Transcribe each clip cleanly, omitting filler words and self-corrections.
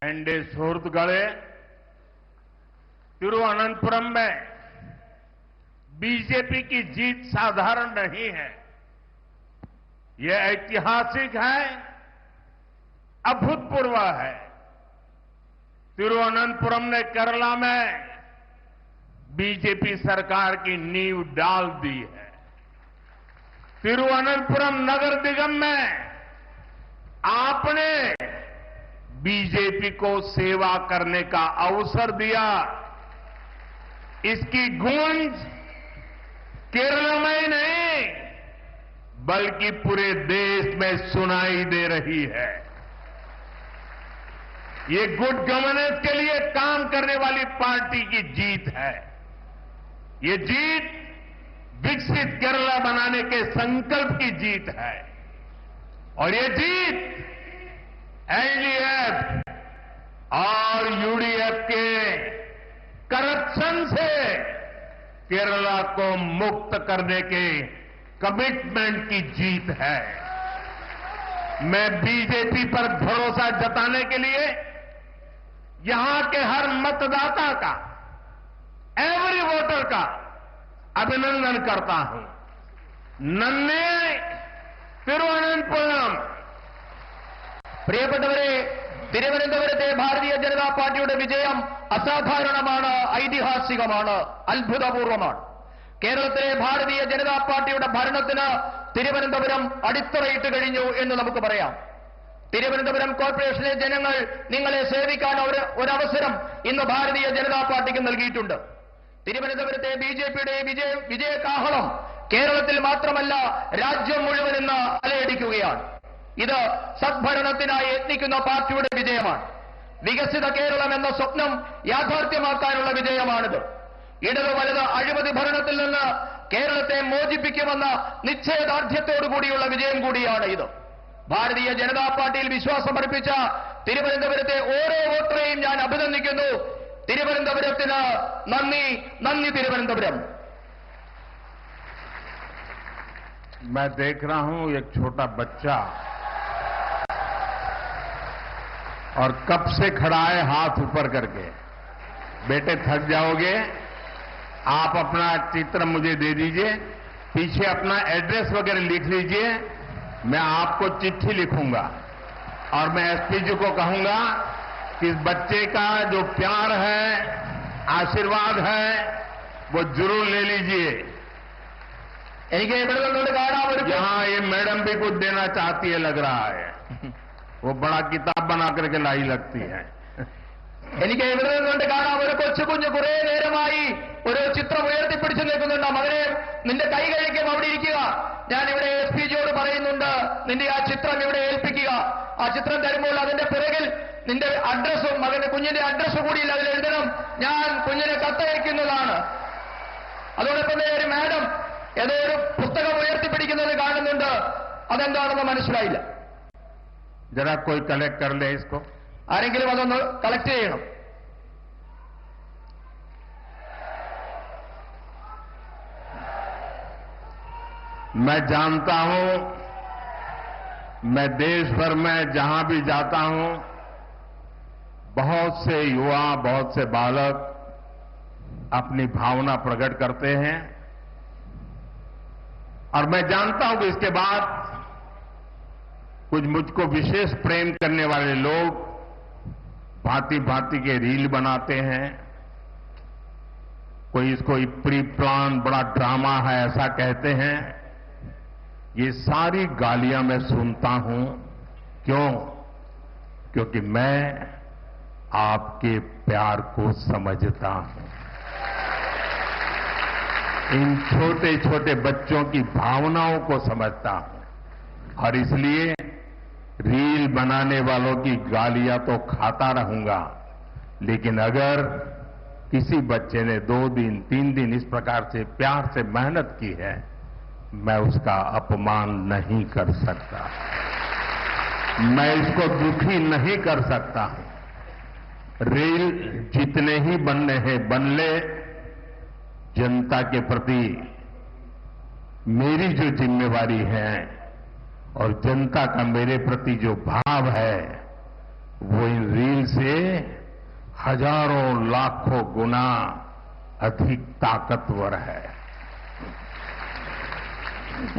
एंडे सुहृदगळे तिरुवनंतपुरम में बीजेपी की जीत साधारण नहीं है। यह ऐतिहासिक है, अभूतपूर्व है। तिरुवनंतपुरम ने केरला में बीजेपी सरकार की नींव डाल दी है। तिरुवनंतपुरम नगर निगम में आपने बीजेपी को सेवा करने का अवसर दिया। इसकी गूंज केरल में ही नहीं बल्कि पूरे देश में सुनाई दे रही है। ये गुड गवर्नेंस के लिए काम करने वाली पार्टी की जीत है। ये जीत विकसित केरला बनाने के संकल्प की जीत है और ये जीत एलडीएफ और यूडीएफ के करप्शन से केरला को मुक्त करने के कमिटमेंट की जीत है। मैं बीजेपी पर भरोसा जताने के लिए यहां के हर मतदाता का, एवरी वोटर का अभिनंदन करता हूं। नन्हे തിരുവനന്തപുരം പ്രിയപ്പെട്ടവരെ, തിരുവനന്തപുരത്തെ ഭാരതീയ ജനതാ പാർട്ടിയുടെ വിജയം അസാധാരണമാണ്, ഐതിഹാസികമാണ്, അത്ഭുതപൂർവമാണ്. കേരളത്തിലെ ഭാരതീയ ജനതാ പാർട്ടിയുടെ ഭരണത്തിന് തിരുവനന്തപുരം അടിത്തറയിട്ട് കഴിഞ്ഞു എന്ന് നമുക്ക് പറയാം. തിരുവനന്തപുരം കോർപ്പറേഷനിലെ ജനങ്ങൾ നിങ്ങളെ സേവിക്കാൻ ഒരവസരം ഇന്ന് ഭാരതീയ ജനതാ പാർട്ടിക്ക് നൽകിയിട്ടുണ്ട്. തിരുവനന്തപുരത്തെ ബിജെപിയുടെ വിജയകാഹളം കേരളത്തിൽ മാത്രമല്ല രാജ്യം മുഴുവൻ ഇന്ന് അലയടിക്കുകയാണ്. ഇത് സദ്ഭരണത്തിനായി യത്നിക്കുന്ന പാർട്ടിയുടെ വിജയമാണ്. വികസിത കേരളം എന്ന സ്വപ്നം യാഥാർത്ഥ്യമാക്കാനുള്ള വിജയമാണിത്. ഇടത് വലത് അഴിമതി ഭരണത്തിൽ നിന്ന് കേരളത്തെ മോചിപ്പിക്കുമെന്ന നിശ്ചയദാർഢ്യത്തോടുകൂടിയുള്ള വിജയം കൂടിയാണ് ഇത്. ഭാരതീയ ജനതാ പാർട്ടിയിൽ വിശ്വാസമർപ്പിച്ച തിരുവനന്തപുരത്തെ ഓരോ വോട്ടറെയും ഞാൻ അഭിനന്ദിക്കുന്നു. തിരുവനന്തപുരത്തിന് നന്ദി, നന്ദി തിരുവനന്തപുരം. मैं देख रहा हूं एक छोटा बच्चा और कब से खड़ा है हाथ ऊपर करके। बेटे थक जाओगे, आप अपना चित्र मुझे दे दीजिए, पीछे अपना एड्रेस वगैरह लिख लीजिए, मैं आपको चिट्ठी लिखूंगा और मैं एसपी जी को कहूंगा कि इस बच्चे का जो प्यार है, आशीर्वाद है, वो जरूर ले लीजिए। यहाँ ये मैडम भी कुछ देना चाहती है लग रहा है, वो बड़ा किताब बना करके लाई लगती है. എനിക്ക് ഇവിടെ നിന്നുകൊണ്ട് കാണാം ഒരു കൊച്ചുകുഞ്ഞ് കുറെ നേരമായി ഒരു ചിത്രം ഉയർത്തിപ്പിടിച്ചു നിൽക്കുന്നുണ്ട്. മകനെ, നിന്റെ കൈ കഴിക്കും, അവിടെ ഇരിക്കുക. ഞാൻ ഇവിടെ എസ് പി ജിയോട് പറയുന്നുണ്ട്, നിന്റെ ആ ചിത്രം ഇവിടെ ഏൽപ്പിക്കുക. ആ ചിത്രം തരുമ്പോൾ അതിന്റെ പിറകിൽ നിന്റെ അഡ്രസ്സും മകന്റെ കുഞ്ഞിന്റെ അഡ്രസ്സ് കൂടി അതിൽ എഴുതണം. ഞാൻ കുഞ്ഞിനെ കത്തയക്കുന്നതാണ്. അതോടൊപ്പം തന്നെ ഒരു മാഡം ഏതോ ഒരു പുസ്തകം ഉയർത്തിപ്പിടിക്കുന്നത് കാണുന്നുണ്ട്. അതെന്താണെന്ന് മനസ്സിലായില്ല. जरा कोई कलेक्ट कर ले इसको. ആരെങ്കിലും അതൊന്ന് കളക്ട് ചെയ്യണം. मैं जानता हूं, मैं देश भर में जहां भी जाता हूं, बहुत से युवा, बहुत से बालक अपनी भावना प्रकट करते हैं और मैं जानता हूं कि इसके बाद कुछ मुझको विशेष प्रेम करने वाले लोग भांति भांति के रील बनाते हैं. कोई इसको प्री प्लान बड़ा ड्रामा है ऐसा कहते हैं. ये सारी गालियां मैं सुनता हूं. क्यों? क्योंकि मैं आपके प्यार को समझता हूं. इन छोटे छोटे बच्चों की भावनाओं को समझता हूं और इसलिए रील बनाने वालों की गालियां तो खाता रहूंगा, लेकिन अगर किसी बच्चे ने 2 दिन 3 दिन इस प्रकार से प्यार से मेहनत की है, मैं उसका अपमान नहीं कर सकता, मैं इसको दुखी नहीं कर सकता हूं. रील जितने ही बनने हैं बन ले. जनता के प्रति मेरी जो जिम्मेवारी है और जनता का मेरे प्रति जो भाव है वो इन रील से हजारों लाखों गुना अधिक ताकतवर है।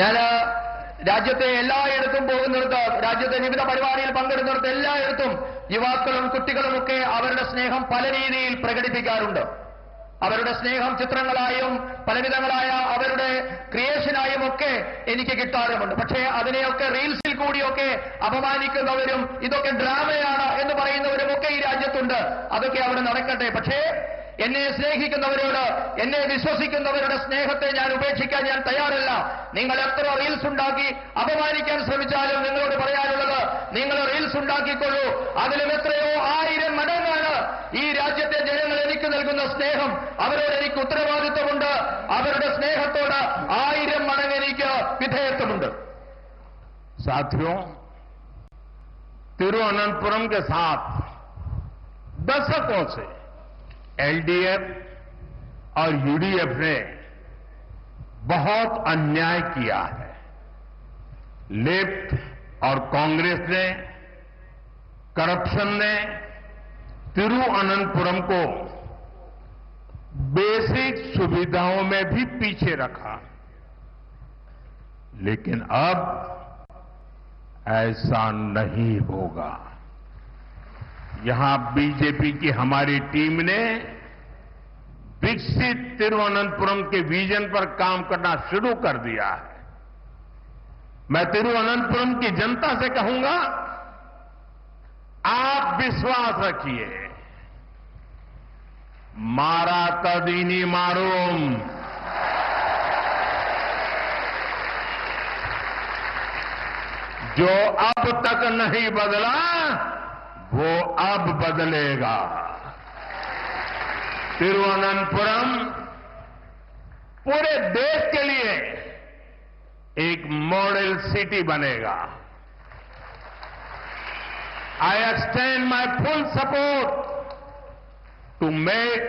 ഞാൻ രാജ്യത്തെ എല്ലായിടത്തും പോകുന്നിടത്ത്, രാജ്യത്തെ വിവിധ പരിപാടിയിൽ പങ്കെടുക്കുന്നിടത്ത് എല്ലായിടത്തും യുവാക്കളും കുട്ടികളുമൊക്കെ അവരുടെ സ്നേഹം പല രീതിയിൽ പ്രകടിപ്പിക്കാറുണ്ട്. അവരുടെ സ്നേഹം ചിത്രങ്ങളായും പലവിധങ്ങളായ അവരുടെ ക്രിയേഷനായും ഒക്കെ എനിക്ക് കിട്ടാറുമുണ്ട്. പക്ഷേ അതിനെയൊക്കെ റീൽസിൽ കൂടിയൊക്കെ അപമാനിക്കുന്നവരും ഇതൊക്കെ ഡ്രാമയാണ് എന്ന് പറയുന്നവരുമൊക്കെ ഈ രാജ്യത്തുണ്ട്. അതൊക്കെ അവിടെ നടക്കട്ടെ. പക്ഷേ എന്നെ സ്നേഹിക്കുന്നവരോട്, എന്നെ വിശ്വസിക്കുന്നവരുടെ സ്നേഹത്തെ ഞാൻ ഉപേക്ഷിക്കാൻ ഞാൻ തയ്യാറല്ല. നിങ്ങൾ എത്ര റീൽസ് ഉണ്ടാക്കി അപമാനിക്കാൻ ശ്രമിച്ചാലും നിങ്ങളോട് പറയാനുള്ളത്, നിങ്ങൾ റീൽസ് ഉണ്ടാക്കിക്കൊള്ളൂ. അതിലും എത്രയോ 1000 മടങ്ങാണ് ഈ രാജ്യത്തെ ജനങ്ങൾ എനിക്ക് നൽകുന്ന സ്നേഹം. അവരോട് എനിക്ക് ഉത്തരവാദിത്വമുണ്ട്. അവരുടെ സ്നേഹത്തോട് 1000 മടങ്ങ് എനിക്ക് വിധേയത്വമുണ്ട്. साथियों, तिरुवनंतपुरम के साथ दशकों से एलडीएफ और यूडीएफ ने बहुत अन्याय किया है। लेफ्ट और कांग्रेस ने, करप्शन ने तिरुवनंतपुरम को बेसिक सुविधाओं में भी पीछे रखा। लेकिन अब ऐसा नहीं होगा। यहां बीजेपी की हमारी टीम ने विकसित तिरुवनंतपुरम के विजन पर काम करना शुरू कर दिया है। मैं तिरुवनंतपुरम की जनता से कहूंगा, आप विश्वास रखिए, मारा तदीनी मारूम। जो अब तक नहीं बदला वो अब बदलेगा। तिरुवनंतपुरम पूरे देश के लिए एक मॉडल सिटी बनेगा। I extend my full support to make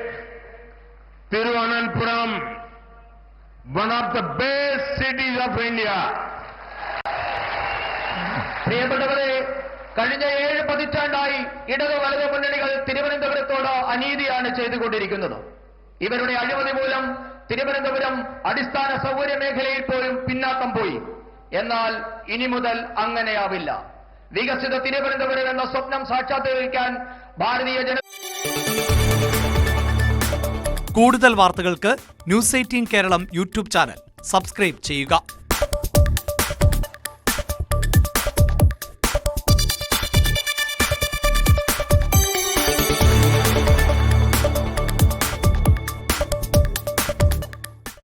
Tiruvananthapuram one of the best cities of India. പ്രിയപ്പെട്ടവരെ, കഴിഞ്ഞ 7 പതിറ്റാണ്ടായി ഇടത് വലത് മുന്നണികൾ തിരുവനന്തപുരത്തോട് അനീതിയാണ് ചെയ്തുകൊണ്ടിരിക്കുന്നത്. ഇവരുടെ അഴിമതി മൂലം തിരുവനന്തപുരം അടിസ്ഥാന സൗകര്യ മേഖലയിൽ പോലും പിന്നാക്കം പോയി. എന്നാൽ ഇനി മുതൽ അങ്ങനെയാവില്ല. വികസിത തിരുവനന്തപുരം എന്ന സ്വപ്നം സാക്ഷാത്കരിക്കാൻ ഭാരതീയ കൂടുതൽ വാർത്തകൾക്ക് news 18 Keralam YouTube channel subscribe ചെയ്യുക.